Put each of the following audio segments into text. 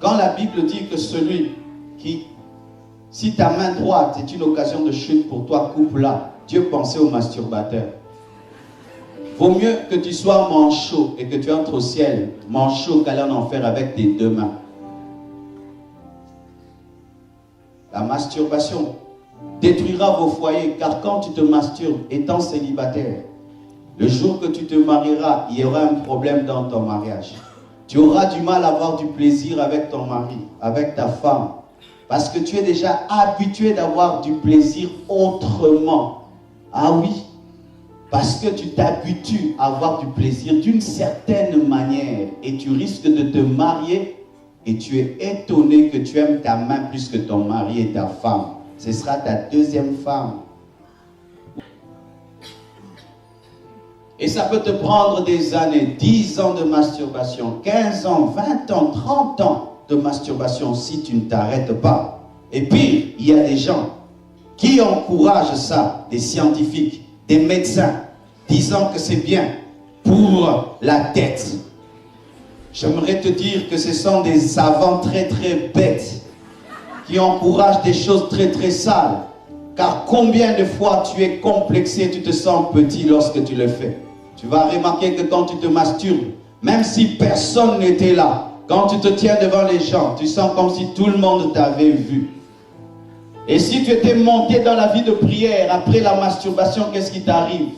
Quand la Bible dit que celui qui, si ta main droite est une occasion de chute pour toi, coupe-la. Dieu pensait au masturbateur. Vaut mieux que tu sois manchot et que tu entres au ciel, manchot qu'aller en enfer avec tes deux mains. La masturbation détruira vos foyers, car quand tu te masturbes, étant célibataire, le jour que tu te marieras, il y aura un problème dans ton mariage. Tu auras du mal à avoir du plaisir avec ton mari, avec ta femme, parce que tu es déjà habitué d'avoir du plaisir autrement. Ah oui, parce que tu t'habitues à avoir du plaisir d'une certaine manière et tu risques de te marier et tu es étonné que tu aimes ta main plus que ton mari et ta femme. Ce sera ta deuxième femme. Et ça peut te prendre des années, 10 ans de masturbation, 15 ans, 20 ans, 30 ans de masturbation si tu ne t'arrêtes pas. Et pire, il y a des gens qui encouragent ça, des scientifiques, des médecins, disant que c'est bien pour la tête. J'aimerais te dire que ce sont des savants très très bêtes qui encouragent des choses très très sales. Car combien de fois tu es complexé, tu te sens petit lorsque tu le fais. Tu vas remarquer que quand tu te masturbes, même si personne n'était là, quand tu te tiens devant les gens, tu sens comme si tout le monde t'avait vu. Et si tu étais monté dans la vie de prière, après la masturbation, qu'est-ce qui t'arrive?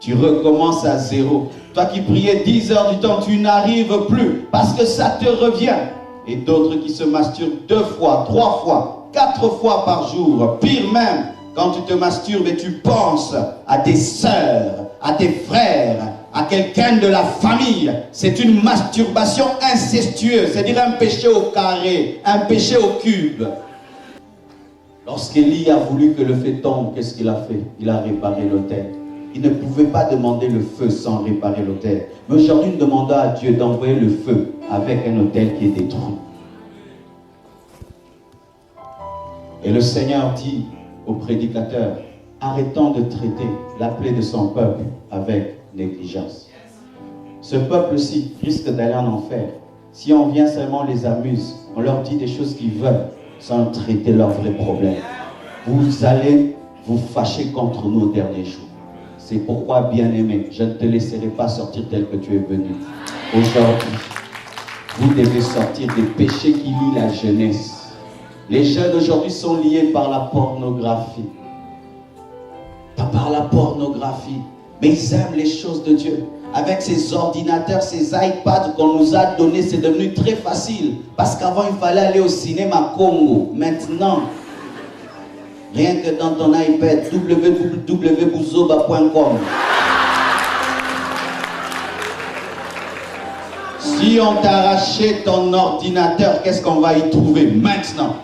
Tu recommences à zéro. Toi qui priais 10 heures du temps, tu n'arrives plus parce que ça te revient. Et d'autres qui se masturbent 2 fois, 3 fois, 4 fois par jour. Pire même, quand tu te masturbes et tu penses à tes sœurs, à tes frères, à quelqu'un de la famille, c'est une masturbation incestueuse, c'est-à-dire un péché au carré, un péché au cube. Lorsqu'Élie a voulu que le feu tombe, qu'est-ce qu'il a fait? Il a réparé l'autel. Il ne pouvait pas demander le feu sans réparer l'autel. Mais aujourd'hui, nous demandons à Dieu d'envoyer le feu avec un autel qui est détruit. Et le Seigneur dit au prédicateur, arrêtons de traiter la plaie de son peuple avec négligence. Ce peuple-ci risque d'aller en enfer. Si on vient seulement les amuse, on leur dit des choses qu'ils veulent, sans traiter leurs vrais problèmes. Vous allez vous fâcher contre nous au dernier jour. C'est pourquoi, bien-aimé, je ne te laisserai pas sortir tel que tu es venu. Aujourd'hui, vous devez sortir des péchés qui lient la jeunesse. Les jeunes aujourd'hui sont liés par la pornographie. Pas par la pornographie, mais ils aiment les choses de Dieu. Avec ces ordinateurs, ces iPads qu'on nous a donnés, c'est devenu très facile. Parce qu'avant, il fallait aller au cinéma Congo. Maintenant, rien que dans ton iPad, www.buzoba.com. Si on t'arrachait ton ordinateur, qu'est-ce qu'on va y trouver maintenant?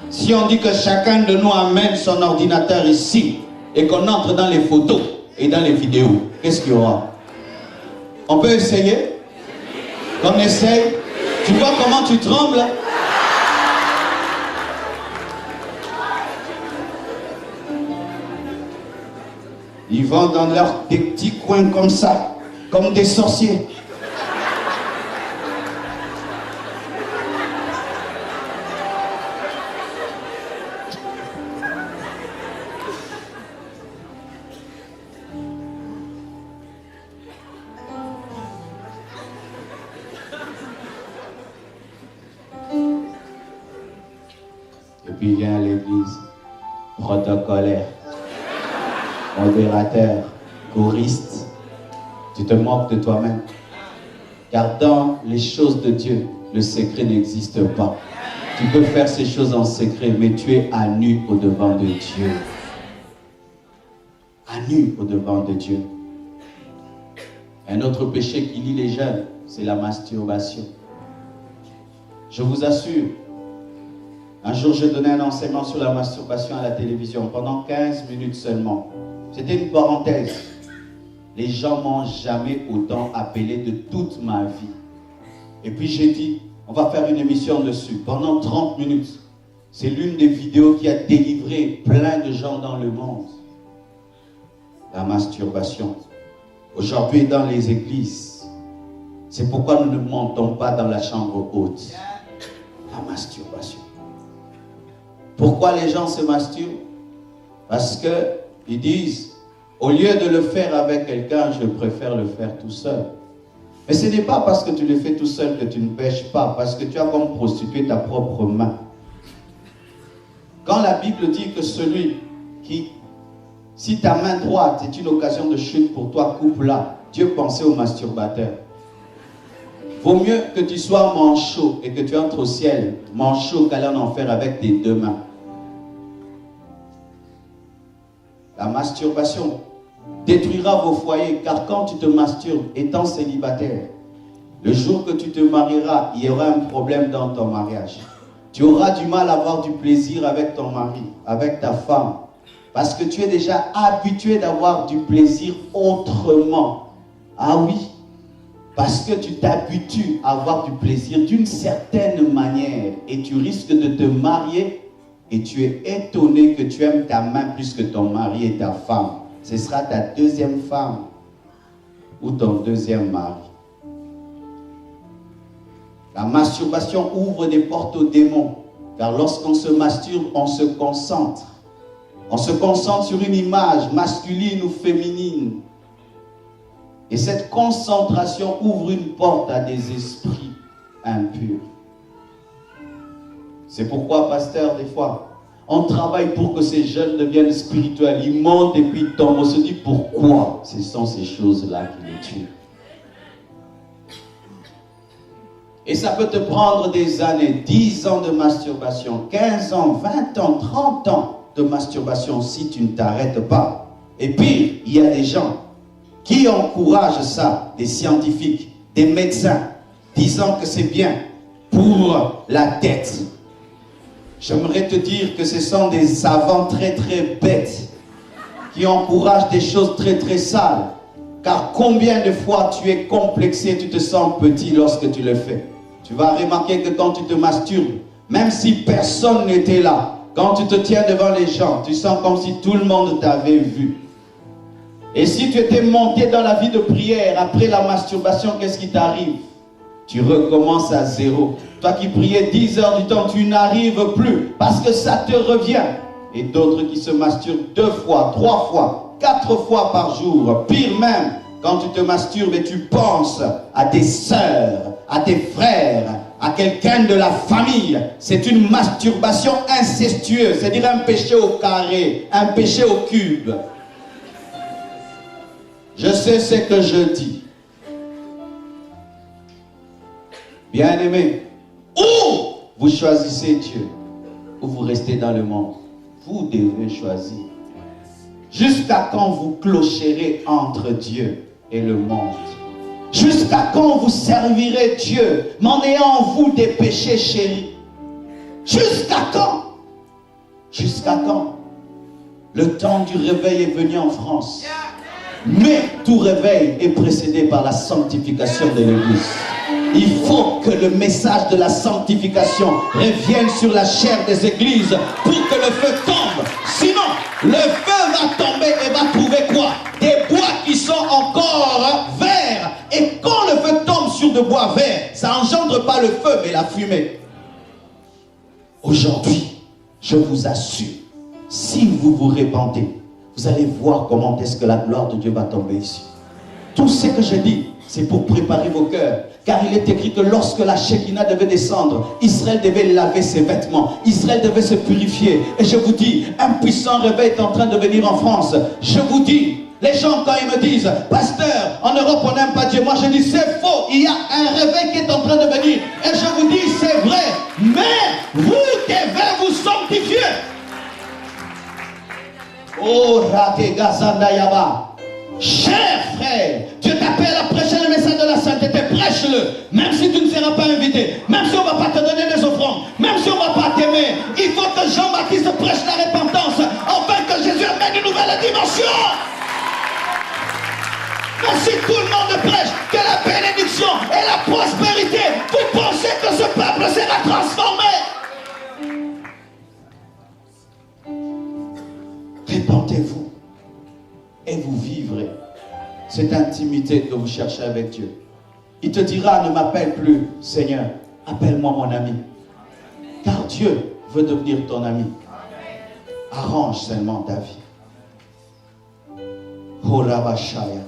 Si on dit que chacun de nous amène son ordinateur ici et qu'on entre dans les photos et dans les vidéos, qu'est-ce qu'il y aura? On peut essayer? On essaye? Tu vois comment tu trembles? Ils vont dans des petits coins comme ça, comme des sorciers. Et puis vient à l'église, protocolaire, modérateur, choriste, tu te moques de toi-même. Car dans les choses de Dieu, le secret n'existe pas. Tu peux faire ces choses en secret, mais tu es à nu au-devant de Dieu. À nu au-devant de Dieu. Un autre péché qui lie les jeunes, c'est la masturbation. Je vous assure, un jour je donnais un enseignement sur la masturbation à la télévision, pendant 15 minutes seulement. C'était une parenthèse. Les gens m'ont jamais autant appelé de toute ma vie. Et puis j'ai dit, on va faire une émission dessus, pendant 30 minutes. C'est l'une des vidéos qui a délivré plein de gens dans le monde. La masturbation. Aujourd'hui dans les églises. C'est pourquoi nous ne montons pas dans la chambre haute. La masturbation. Pourquoi les gens se masturbent? Parce qu'ils disent, au lieu de le faire avec quelqu'un, je préfère le faire tout seul. Mais ce n'est pas parce que tu le fais tout seul que tu ne pêches pas, parce que tu as comme prostitué ta propre main. Quand la Bible dit que celui qui, si ta main droite est une occasion de chute pour toi, coupe-la. Dieu pensait au masturbateur. Vaut mieux que tu sois manchot et que tu entres au ciel, manchot qu'aller en enfer avec tes deux mains. La masturbation détruira vos foyers, car quand tu te masturbes, étant célibataire, le jour que tu te marieras, il y aura un problème dans ton mariage. Tu auras du mal à avoir du plaisir avec ton mari, avec ta femme, parce que tu es déjà habitué d'avoir du plaisir autrement. Ah oui, parce que tu t'habitues à avoir du plaisir d'une certaine manière et tu risques de te marier et tu es étonné que tu aimes ta main plus que ton mari et ta femme. Ce sera ta deuxième femme ou ton deuxième mari. La masturbation ouvre des portes aux démons, car lorsqu'on se masturbe, on se concentre. On se concentre sur une image masculine ou féminine. Et cette concentration ouvre une porte à des esprits impurs. C'est pourquoi, pasteur, des fois, on travaille pour que ces jeunes deviennent spirituels. Ils montent et puis ils tombent. On se dit pourquoi? Ce sont ces choses-là qui les tuent. Et ça peut te prendre des années, 10 ans de masturbation, 15 ans, 20 ans, 30 ans de masturbation si tu ne t'arrêtes pas. Et pire, il y a des gens qui encouragent ça, des scientifiques, des médecins, disant que c'est bien pour la tête. J'aimerais te dire que ce sont des savants très très bêtes qui encouragent des choses très très sales. Car combien de fois tu es complexé, tu te sens petit lorsque tu le fais. Tu vas remarquer que quand tu te masturbes, même si personne n'était là, quand tu te tiens devant les gens, tu sens comme si tout le monde t'avait vu. Et si tu étais monté dans la vie de prière, après la masturbation, qu'est-ce qui t'arrive? Tu recommences à zéro. Toi qui priais 10 heures du temps, tu n'arrives plus parce que ça te revient. Et d'autres qui se masturbent 2 fois, 3 fois, 4 fois par jour. Pire même, quand tu te masturbes et tu penses à tes sœurs, à tes frères, à quelqu'un de la famille, c'est une masturbation incestueuse, c'est-à-dire un péché au carré, un péché au cube. Je sais ce que je dis. Bien-aimés, ou vous choisissez Dieu, ou vous restez dans le monde. Vous devez choisir. Jusqu'à quand vous clocherez entre Dieu et le monde? Jusqu'à quand vous servirez Dieu, m'en ayant en vous des péchés chéris? Jusqu'à quand? Jusqu'à quand? Le temps du réveil est venu en France. Mais tout réveil est précédé par la sanctification de l'Église. Il faut que le message de la sanctification revienne sur la chair des églises pour que le feu tombe. Sinon, le feu va tomber et va trouver quoi? Des bois qui sont encore verts. Et quand le feu tombe sur de bois verts, ça n'engendre pas le feu, mais la fumée. Aujourd'hui, je vous assure, si vous vous répandez, vous allez voir comment est-ce que la gloire de Dieu va tomber ici. Tout ce que je dis, c'est pour préparer vos cœurs. Car il est écrit que lorsque la Shekinah devait descendre, Israël devait laver ses vêtements. Israël devait se purifier. Et je vous dis, un puissant réveil est en train de venir en France. Je vous dis, les gens quand ils me disent, pasteur, en Europe on n'aime pas Dieu. Moi je dis, c'est faux. Il y a un réveil qui est en train de venir. Et je vous dis, c'est vrai. Mais vous devez vous sanctifier. Oh, Rate Gazanda Yaba. Cher frère, Dieu t'appelle à prêcher le message de la sainteté, prêche-le. Même si tu ne seras pas invité, même si on ne va pas te donner des offrandes, même si on ne va pas t'aimer, il faut que Jean-Baptiste prêche la repentance, afin que Jésus amène une nouvelle dimension. Mais si tout le monde prêche que la bénédiction et la prospérité, vous pensez que ce peuple sera transformé? Répentez-vous et vous vivrez cette intimité que vous cherchez avec Dieu. Il te dira, ne m'appelle plus Seigneur, appelle-moi mon ami. Car Dieu veut devenir ton ami. Arrange seulement ta vie. Horabashaya.